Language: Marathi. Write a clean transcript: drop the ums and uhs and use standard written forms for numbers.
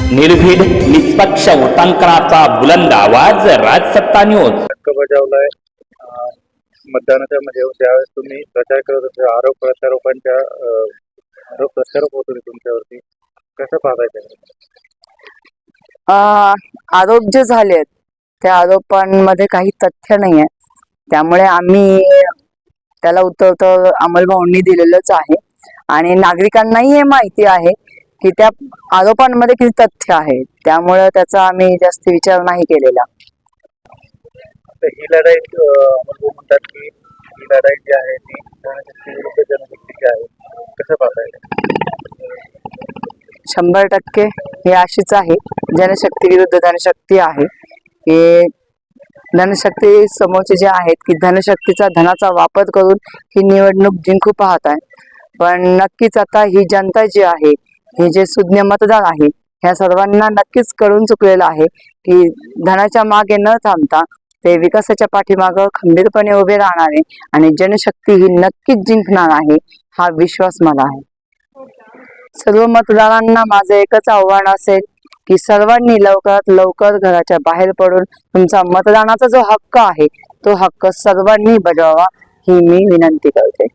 निर्भीड निष्पक्ष वोटांकनाचा बुलंद आवाज राजसत्ता न्यूज. हक्क बजावलाय. मतदानाच्या म्हणजे ज्यावेळेस तुम्ही प्रचार करत होते आरोप प्रत्यारोपांच्या आरोप प्रत्यारोप होतो तुमच्यावरती, कसं पाहायचं? आरोप जे झालेत त्या आरोपांमध्ये काही तथ्य नाही आहे, त्यामुळे आम्ही त्याला उत्तर अंमलबजावणी दिलेलंच आहे आणि नागरिकांनाही हे माहिती आहे की त्या आरोपांमध्ये किती तथ्य आहे, त्यामुळे त्याचा आम्ही जास्त विचार नाही केलेला. ही लढाई म्हणतात की ही लढाई जी आहे ती जनशक्ती विरुद्ध जनशक्तीची आहे, कसं पाहताय? 100% ही अशीच आहे. जनशक्ती विरुद्ध धनशक्ती आहे. हे धनशक्ती समोरचे जे आहेत की धनशक्तीचा धनाचा वापर करून ही निवडणूक जिंकू पाहत आहे, पण नक्कीच आता ही जनता जी आहे, हे जे सुज्ञ मतदार आहे, ह्या सर्वांना नक्कीच कळून चुकलेलं आहे की धनाच्या मागे न थांबता ते विकासाच्या पाठीमागं खंबीरपणे उभे राहणार आहे आणि जनशक्ती ही नक्कीच जिंकणार आहे, हा विश्वास मला आहे. सर्व मतदारांना माझं एकच आव्हान असेल की सर्वांनी लवकरात लवकर घराच्या बाहेर पडून तुमचा मतदानाचा जो हक्क आहे तो हक्क सर्वांनी बजावावा, ही मी विनंती करते.